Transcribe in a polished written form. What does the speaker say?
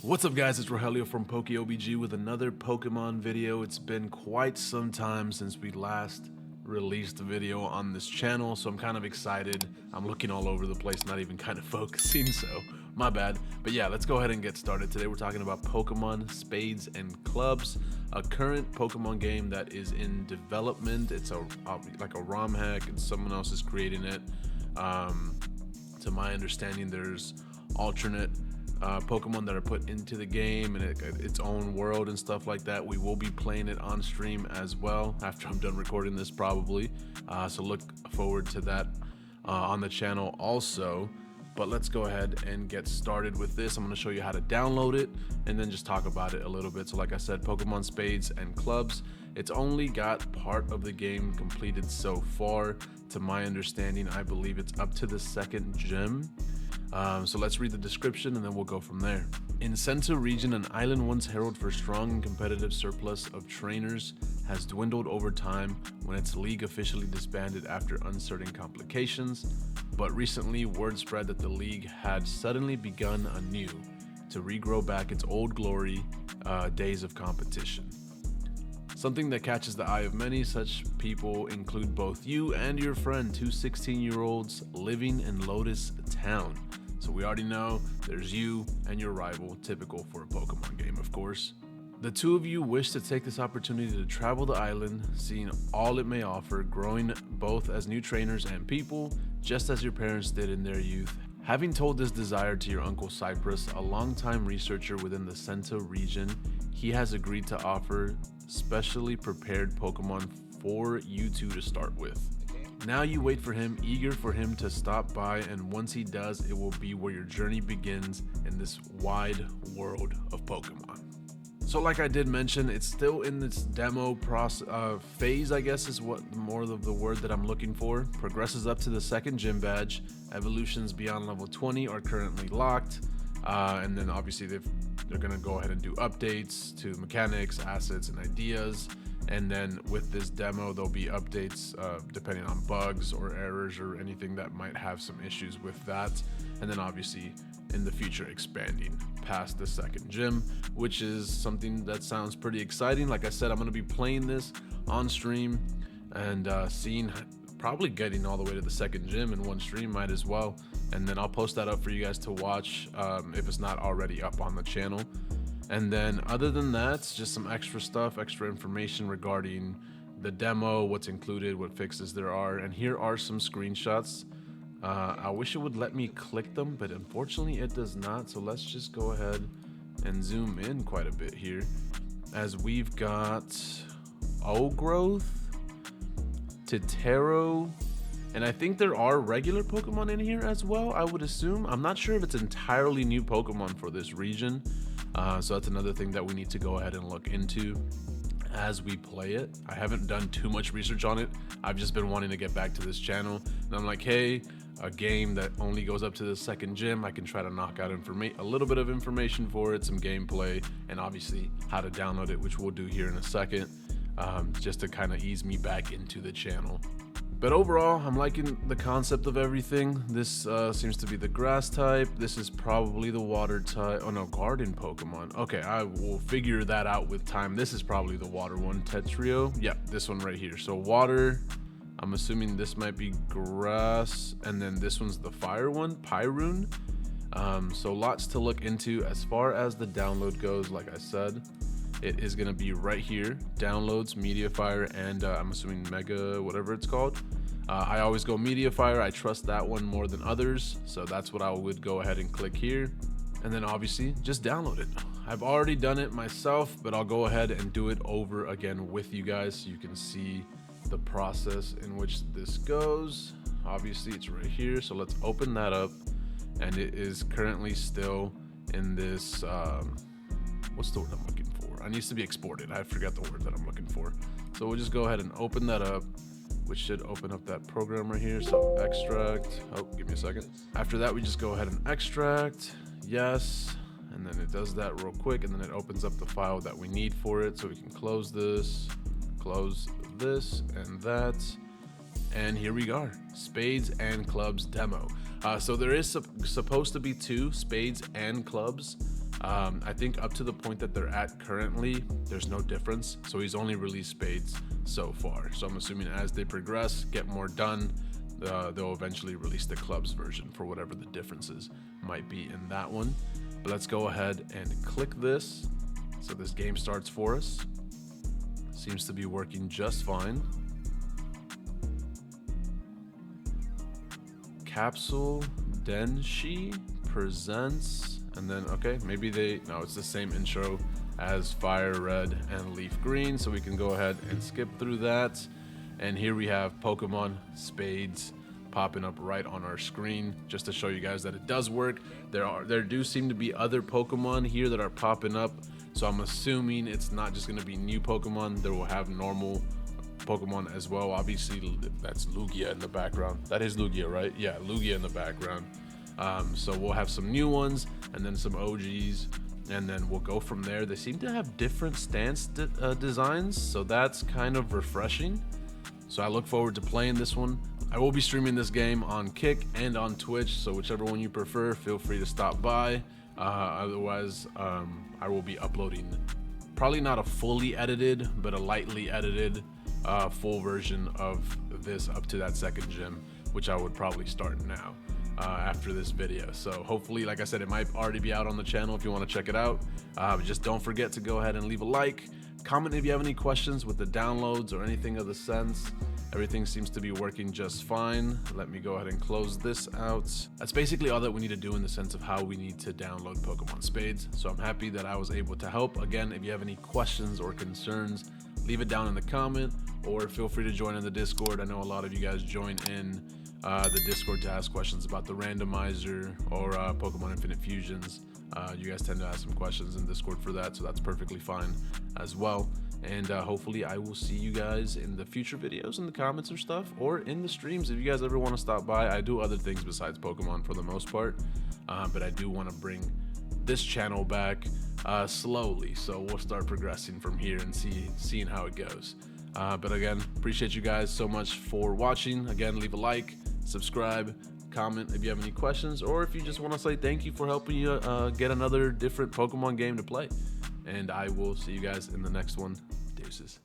What's up guys, it's Rogelio from PokeOBG with another Pokemon video. It's been quite some time since we last released a video on this channel, so I'm kind of excited. I'm looking all over the place, not even kind of focusing, so my bad. But yeah, let's go ahead and get started. Today we're talking about Pokemon Spades and Clubs, a current Pokemon game that is in development. It's like a ROM hack and someone else is creating it. To my understanding, there's alternate Pokemon that are put into the game and its own world and stuff like that. We will be playing it on stream as well after I'm done recording this probably, so look forward to that on the channel also. But let's go ahead and get started with this. I'm going to show you how to download it and then just talk about it a little bit. So like I said, Pokemon Spades and Clubs, it's only got part of the game completed so far. To my understanding, I believe it's up to the second gym. So let's read the description and then we'll go from there. In Center region, an island once heralded for strong and competitive surplus of trainers has dwindled over time when its league officially disbanded after uncertain complications. But recently, word spread that the league had suddenly begun anew to regrow back its old glory days of competition. Something that catches the eye of many such people include both you and your friend, two 16-year-olds living in Lotus Town. So we already know there's you and your rival, typical for a Pokemon game, of course. The two of you wish to take this opportunity to travel the island, seeing all it may offer, growing both as new trainers and people, just as your parents did in their youth. Having told this desire to your Uncle Cypress, a longtime researcher within the Sento region, he has agreed to offer specially prepared Pokemon for you two to start with. Now you wait for him, eager for him to stop by, and once he does, it will be where your journey begins in this wide world of Pokemon. So like I did mention, it's still in this demo phase, I guess is what more of the word that I'm looking for. Progresses up to the second gym badge. Evolutions beyond level 20 are currently locked. And then obviously they're going to go ahead and do updates to mechanics, assets, and ideas. And then with this demo, there'll be updates depending on bugs or errors or anything that might have some issues with that. And then obviously in the future expanding past the second gym, which is something that sounds pretty exciting. Like I said, I'm going to be playing this on stream and probably getting all the way to the second gym in one stream, might as well. And then I'll post that up for you guys to watch if it's not already up on the channel. And then other than that, just some extra stuff, extra information regarding the demo, what's included, what fixes there are. And here are some screenshots. I wish it would let me click them, but unfortunately it does not. So let's just go ahead and zoom in quite a bit here, as we've got Ogrowth, Totero, and I think there are regular Pokemon in here as well, I would assume. I'm not sure if it's entirely new Pokemon for this region. So that's another thing that we need to go ahead and look into as we play it. I haven't done too much research on it. I've just been wanting to get back to this channel. And I'm like, hey, a game that only goes up to the second gym, I can try to knock out a little bit of information for it, some gameplay, and obviously how to download it, which we'll do here in a second, just to kind of ease me back into the channel. But overall, I'm liking the concept of everything. This seems to be the grass type. This is probably the water type. Oh no, garden Pokemon. Okay, I will figure that out with time. This is probably the water one, Tetrio. Yeah, this one right here. So water, I'm assuming this might be grass. And then this one's the fire one, Pyroon. So lots to look into. As far as the download goes, like I said, it is going to be right here, downloads, Mediafire, and I'm assuming Mega, whatever it's called. I always go Mediafire. I trust that one more than others, so that's what I would go ahead and click here. And then obviously just download it. I've already done it myself, but I'll go ahead and do it over again with you guys so you can see the process in which this goes. Obviously it's right here, so let's open that up. And it is currently still in this, what's the word I'm looking for? It needs to be exported. I forgot the word that I'm looking for. So we'll just go ahead and open that up, which should open up that program right here. So extract. Oh, give me a second. After that, we just go ahead and extract. Yes. And then it does that real quick. And then it opens up the file that we need for it. So we can close this, and that. And here we are, Spades and Clubs demo. So there is supposed to be two, Spades and Clubs. I think up to the point that they're at currently, there's no difference. So he's only released Spades so far. So I'm assuming as they progress, get more done, they'll eventually release the clubs version for whatever the differences might be in that one. But let's go ahead and click this. So this game starts for us. Seems to be working just fine. Capsule Denshi presents, and then okay, maybe no, it's the same intro as Fire Red and Leaf Green, so we can go ahead and skip through that. And here we have Pokemon Spades popping up right on our screen, just to show you guys that it does work. There do seem to be other Pokemon here that are popping up, so I'm assuming it's not just going to be new Pokemon. There will have normal Pokemon as well. Obviously that's Lugia in the background. That is Lugia, right? Yeah, Lugia in the background. So we'll have some new ones and then some OGs, and then we'll go from there. They seem to have different stance designs, so that's kind of refreshing. So I look forward to playing this one. I will be streaming this game on Kick and on Twitch, so whichever one you prefer, feel free to stop by. Otherwise, I will be uploading probably not a fully edited, but a lightly edited full version of this up to that second gym, which I would probably start now after this video. So hopefully, like I said, it might already be out on the channel if you want to check it out. Just don't forget to go ahead and leave a like, comment if you have any questions with the downloads or anything of the sense. Everything seems to be working just fine. Let me go ahead and close this out. That's basically all that we need to do in the sense of how we need to download Pokemon Spades. So I'm happy that I was able to help. Again, if you have any questions or concerns, leave it down in the comment, or feel free to join in the Discord. I know a lot of you guys join in the Discord to ask questions about the randomizer or Pokemon Infinite Fusions. You guys tend to ask some questions in Discord for that, so that's perfectly fine as well. And hopefully I will see you guys in the future videos in the comments or stuff, or in the streams if you guys ever want to stop by. I do other things besides Pokemon for the most part, but I do want to bring this channel back slowly, so we'll start progressing from here and seeing how it goes. But again, appreciate you guys so much for watching. Again, leave a like, subscribe, comment if you have any questions, or if you just want to say thank you for helping you get another different Pokemon game to play. And I will see you guys in the next one. Deuces.